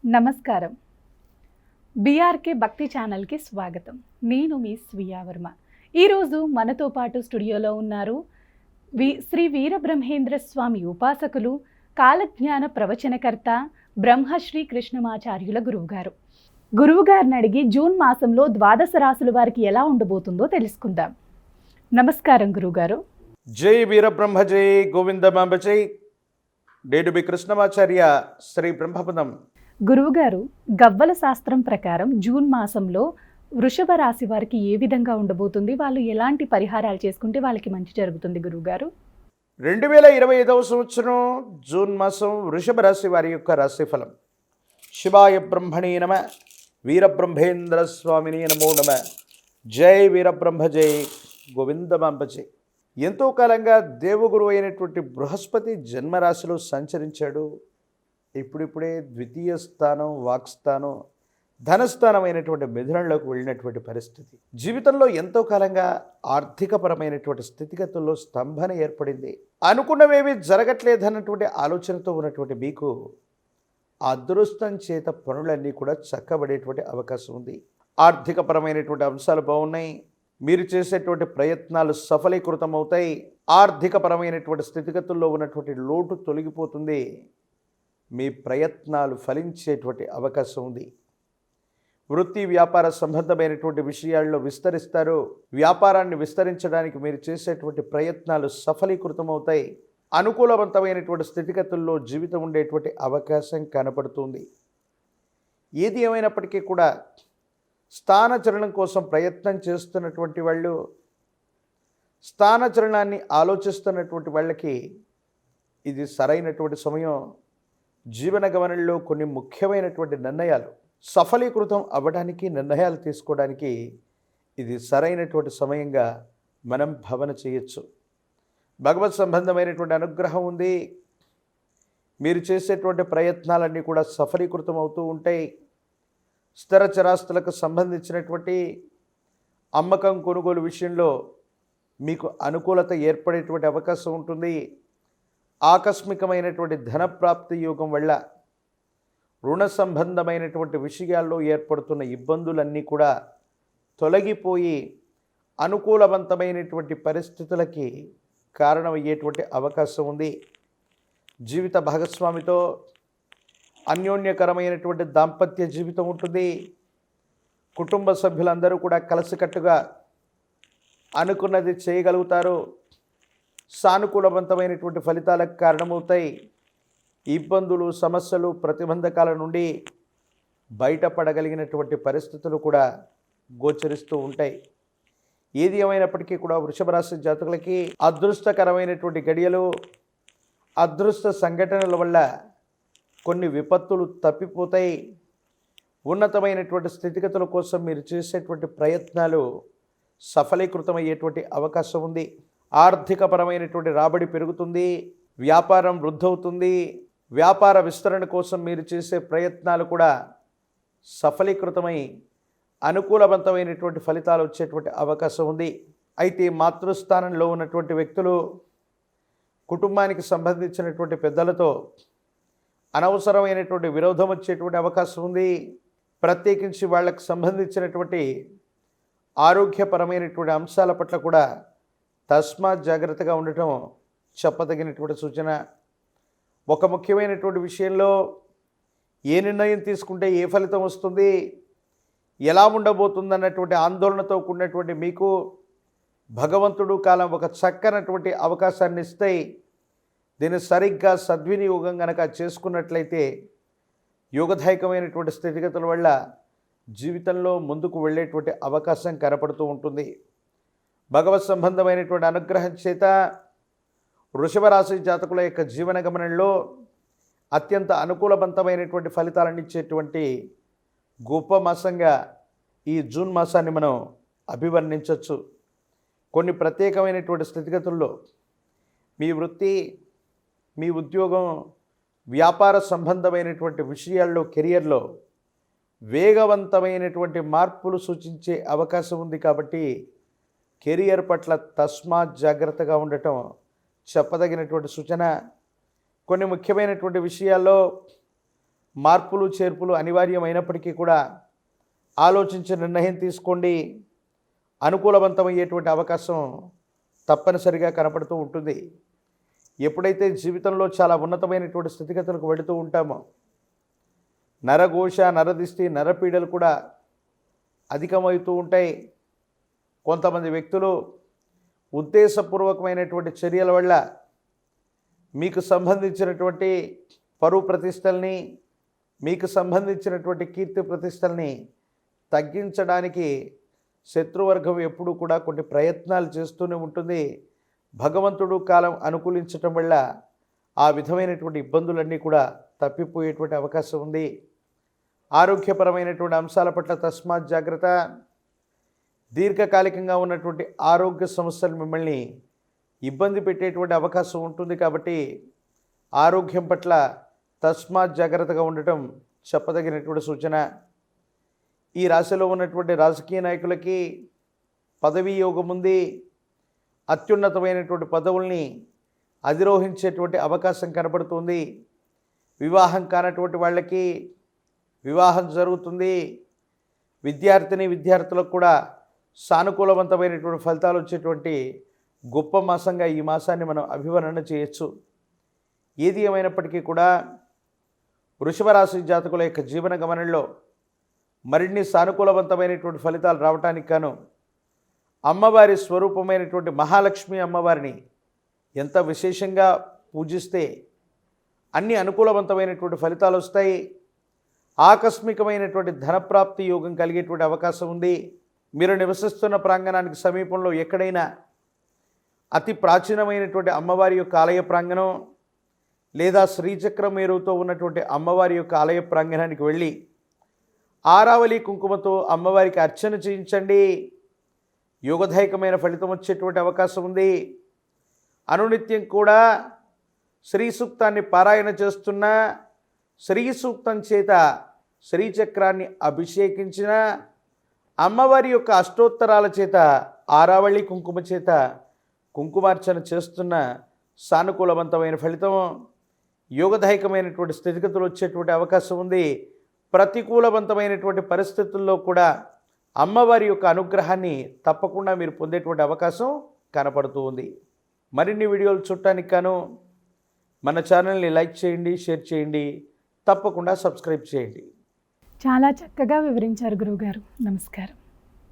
నమస్కారం. బీఆర్కే భక్తి ఛానల్కి స్వాగతం. నేను మీ స్వీయా వర్మ. ఈరోజు మనతో పాటు స్టూడియోలో ఉన్నారు శ్రీ వీరబ్రహ్మేంద్ర స్వామి ఉపాసకులు, కాలజ్ఞాన ప్రవచనకర్త బ్రహ్మశ్రీ కృష్ణమాచార్యుల గురువుగారు. గురువుగారిని అడిగి జూన్ మాసంలో ద్వాదశ రాశుల వారికి ఎలా ఉండబోతుందో తెలుసుకుందాం. నమస్కారం గురువుగారు. జై వీరబ్రహ్మ జై గోవిందమాంబ జై. డేడుబి కృష్ణమాచార్య శ్రీ బ్రహ్మపదం. గురువుగారు, గవ్వల శాస్త్రం ప్రకారం జూన్ మాసంలో వృషభ రాశి వారికి ఏ విధంగా ఉండబోతుంది? వాళ్ళు ఎలాంటి పరిహారాలు చేసుకుంటే వాళ్ళకి మంచి జరుగుతుంది గురువుగారు? 2025వ సంవత్సరం జూన్ మాసం వృషభ రాశి వారి యొక్క రాశిఫలం. శివాయ బ్రహ్మణే నమ, వీరబ్రహ్మేంద్ర స్వామిని నమో నమ. జై వీరబ్రహ్మ జై గోవిందమాంబ జై. ఎంతో కాలంగా దేవగురు అయినటువంటి బృహస్పతి జన్మరాశిలో సంచరించాడు. ఇప్పుడిప్పుడే ద్వితీయ స్థానం, వాక్స్థానం, ధనస్థానం అయినటువంటి మిథునంలోకి వెళ్ళినటువంటి పరిస్థితి. జీవితంలో ఎంతో కాలంగా ఆర్థికపరమైనటువంటి స్థితిగతుల్లో స్తంభన ఏర్పడింది. అనుకున్నవేమీ జరగట్లేదన్నటువంటి ఆలోచనతో ఉన్నటువంటి మీకు అదృష్టం చేత పనులన్నీ కూడా చక్కబడేటువంటి అవకాశం ఉంది. ఆర్థికపరమైనటువంటి అంశాలు బాగున్నాయి. మీరు చేసేటువంటి ప్రయత్నాలు సఫలీకృతం అవుతాయి. ఆర్థికపరమైనటువంటి స్థితిగతుల్లో ఉన్నటువంటి లోటు తొలగిపోతుంది. మీ ప్రయత్నాలు ఫలించేటువంటి అవకాశం ఉంది. వృత్తి వ్యాపార సంబంధమైనటువంటి విషయాల్లో విస్తరిస్తారు. వ్యాపారాన్ని విస్తరించడానికి మీరు చేసేటువంటి ప్రయత్నాలు సఫలీకృతమవుతాయి. అనుకూలవంతమైనటువంటి స్థితిగతుల్లో జీవితం ఉండేటువంటి అవకాశం కనపడుతుంది. ఏది ఏమైనప్పటికీ కూడా స్థానచలనం కోసం ప్రయత్నం చేస్తున్నటువంటి వాళ్ళు, స్థానచలనాన్ని ఆలోచిస్తున్నటువంటి వాళ్ళకి ఇది సరైనటువంటి సమయం. జీవన గమనంలో కొన్ని ముఖ్యమైనటువంటి నిర్ణయాలు సఫలీకృతం అవ్వడానికి, నిర్ణయాలు తీసుకోవడానికి ఇది సరైనటువంటి సమయంగా మనం భావన చేయొచ్చు. భగవత్ సంబంధమైనటువంటి అనుగ్రహం ఉంది. మీరు చేసేటువంటి ప్రయత్నాలన్నీ కూడా సఫలీకృతం అవుతూ ఉంటాయి. స్థిర చరాస్తులకు సంబంధించినటువంటి అమ్మకం, కొనుగోలు విషయంలో మీకు అనుకూలత ఏర్పడేటువంటి అవకాశం ఉంటుంది. ఆకస్మికమైనటువంటి ధనప్రాప్తి యోగం వల్ల రుణ సంబంధమైనటువంటి విషయాల్లో ఏర్పడుతున్న ఇబ్బందులన్నీ కూడా తొలగిపోయి అనుకూలవంతమైనటువంటి పరిస్థితులకి కారణమయ్యేటువంటి అవకాశం ఉంది. జీవిత భాగస్వామితో అన్యోన్యకరమైనటువంటి దాంపత్య జీవితం ఉంటుంది. కుటుంబ సభ్యులందరూ కూడా కలిసికట్టుగా అనుకున్నది చేయగలుగుతారు. సానుకూలవంతమైనటువంటి ఫలితాలకు కారణమవుతాయి. ఇబ్బందులు, సమస్యలు, ప్రతిబంధకాల నుండి బయటపడగలిగినటువంటి పరిస్థితులు కూడా గోచరిస్తూ ఉంటాయి. ఏది ఏమైనప్పటికీ కూడా వృషభ రాశి జాతకులకి అదృష్టకరమైనటువంటి గడియలు, అదృష్ట సంఘటనల వల్ల కొన్ని విపత్తులు తప్పిపోతాయి. ఉన్నతమైనటువంటి స్థితిగతుల కోసం మీరు చేసేటువంటి ప్రయత్నాలు సఫలీకృతమయ్యేటువంటి అవకాశం ఉంది. ఆర్థికపరమైనటువంటి రాబడి పెరుగుతుంది. వ్యాపారం వృద్ధవుతుంది. వ్యాపార విస్తరణ కోసం మీరు చేసే ప్రయత్నాలు కూడా సఫలీకృతమై అనుకూలవంతమైనటువంటి ఫలితాలు వచ్చేటువంటి అవకాశం ఉంది. అయితే మాతృస్థానంలో ఉన్నటువంటి వ్యక్తులు కుటుంబానికి సంబంధించినటువంటి పెద్దలతో అనవసరమైనటువంటి విరోధం వచ్చేటువంటి అవకాశం ఉంది. ప్రత్యేకించి వాళ్ళకు సంబంధించినటువంటి ఆరోగ్యపరమైనటువంటి అంశాల పట్ల కూడా తస్మాత్ జాగ్రత్తగా ఉండటం చెప్పదగినటువంటి సూచన. ఒక ముఖ్యమైనటువంటి విషయంలో ఏ నిర్ణయం తీసుకుంటే ఏ ఫలితం వస్తుంది, ఎలా ఉండబోతుందన్నటువంటి ఆందోళనతో కూడినటువంటి మీకు భగవంతుడు కాలం ఒక చక్కనటువంటి అవకాశాన్ని ఇస్తాయి. దీన్ని సరిగ్గా సద్వినియోగం కనుక చేసుకున్నట్లయితే యోగదాయకమైనటువంటి స్థితిగతుల వల్ల జీవితంలో ముందుకు వెళ్ళేటువంటి అవకాశం కనపడుతూ ఉంటుంది. భగవత్ సంబంధమైనటువంటి అనుగ్రహం చేత వృషభ రాశి జాతకుల యొక్క జీవన గమనంలో అత్యంత అనుకూలవంతమైనటువంటి ఫలితాలను ఇచ్చేటువంటి గొప్ప మాసంగా ఈ జూన్ మాసాన్ని మనం అభివర్ణించవచ్చు. కొన్ని ప్రత్యేకమైనటువంటి స్థితిగతుల్లో మీ వృత్తి, మీ ఉద్యోగం, వ్యాపార సంబంధమైనటువంటి విషయాల్లో, కెరియర్లో వేగవంతమైనటువంటి మార్పులు సూచించే అవకాశం ఉంది. కాబట్టి కెరియర్ పట్ల తస్మాత్ జాగ్రత్తగా ఉండటం చెప్పదగినటువంటి సూచన. కొన్ని ముఖ్యమైనటువంటి విషయాల్లో మార్పులు చేర్పులు అనివార్యమైనప్పటికీ కూడా ఆలోచించి నిర్ణయం తీసుకోండి. అనుకూలవంతమయ్యేటువంటి అవకాశం తప్పనిసరిగా కనపడుతూ ఉంటుంది. ఎప్పుడైతే జీవితంలో చాలా ఉన్నతమైనటువంటి స్థితిగతులకు వెళుతూ ఉంటామో నరఘోష, నరదిష్టి, నరపీడలు కూడా అధికమవుతూ ఉంటాయి. కొంతమంది వ్యక్తులు ఉద్దేశపూర్వకమైనటువంటి చర్యల వల్ల మీకు సంబంధించినటువంటి పరువు ప్రతిష్టల్ని, మీకు సంబంధించినటువంటి కీర్తి ప్రతిష్టల్ని తగ్గించడానికి శత్రువర్గం ఎప్పుడూ కూడా కొన్ని ప్రయత్నాలు చేస్తూనే ఉంటుంది. భగవంతుడు కాలం అనుకూలించటం వల్ల ఆ విధమైనటువంటి ఇబ్బందులన్నీ కూడా తప్పిపోయేటువంటి అవకాశం ఉంది. ఆరోగ్యపరమైనటువంటి అంశాల పట్ల తస్మాత్ జాగ్రత్త. దీర్ఘకాలికంగా ఉన్నటువంటి ఆరోగ్య సమస్యలు మిమ్మల్ని ఇబ్బంది పెట్టేటువంటి అవకాశం ఉంటుంది. కాబట్టి ఆరోగ్యం పట్ల తస్మాత్ జాగ్రత్తగా ఉండటం చెప్పదగినటువంటి సూచన. ఈ రాశిలో ఉన్నటువంటి రాజకీయ నాయకులకి పదవీ యోగం ఉంది. అత్యున్నతమైనటువంటి పదవుల్ని అధిరోహించేటువంటి అవకాశం కనబడుతుంది. వివాహం కానటువంటి వాళ్ళకి వివాహం జరుగుతుంది. విద్యార్థులకు కూడా సానుకూలవంతమైనటువంటి ఫలితాలు వచ్చేటువంటి గొప్ప మాసంగా ఈ మాసాన్ని మనం అభివర్ణన చేయొచ్చు. ఏది ఏమైనప్పటికీ కూడా వృషభ రాశి జాతకుల యొక్క జీవన గమనంలో మరిన్ని సానుకూలవంతమైనటువంటి ఫలితాలు రావటానికి గాను అమ్మవారి స్వరూపమైనటువంటి మహాలక్ష్మి అమ్మవారిని ఎంత విశేషంగా పూజిస్తే అన్ని అనుకూలవంతమైనటువంటి ఫలితాలు వస్తాయి. ఆకస్మికమైనటువంటి ధనప్రాప్తి యోగం కలిగేటువంటి అవకాశం ఉంది. మీరు నివసిస్తున్న ప్రాంగణానికి సమీపంలో ఎక్కడైనా అతి ప్రాచీనమైనటువంటి అమ్మవారి యొక్క ఆలయ ప్రాంగణం లేదా శ్రీచక్రం మేరుతో ఉన్నటువంటి అమ్మవారి యొక్క ఆలయ ప్రాంగణానికి వెళ్ళి ఆరావళి కుంకుమతో అమ్మవారికి అర్చన చేయించండి. యోగదాయకమైన ఫలితం వచ్చేటువంటి అవకాశం ఉంది. అనునిత్యం కూడా శ్రీ సూక్తాన్ని పారాయణ చేస్తున్న, శ్రీ సూక్తం చేత శ్రీచక్రాన్ని అభిషేకించిన, అమ్మవారి యొక్క అష్టోత్తరాల చేత ఆరావళి కుంకుమ చేత కుంకుమార్చన చేస్తున్న సానుకూలవంతమైన ఫలితం, యోగదాయకమైనటువంటి స్థితిగతులు వచ్చేటువంటి అవకాశం ఉంది. ప్రతికూలవంతమైనటువంటి పరిస్థితుల్లో కూడా అమ్మవారి యొక్క అనుగ్రహాన్ని తప్పకుండా మీరు పొందేటువంటి అవకాశం కనపడుతూ ఉంది. మరిన్ని వీడియోలు చూడటానికి గాను మన ఛానల్ని లైక్ చేయండి, షేర్ చేయండి, తప్పకుండా సబ్స్క్రైబ్ చేయండి. చాలా చక్కగా వివరించారు గురువుగారు. నమస్కారం.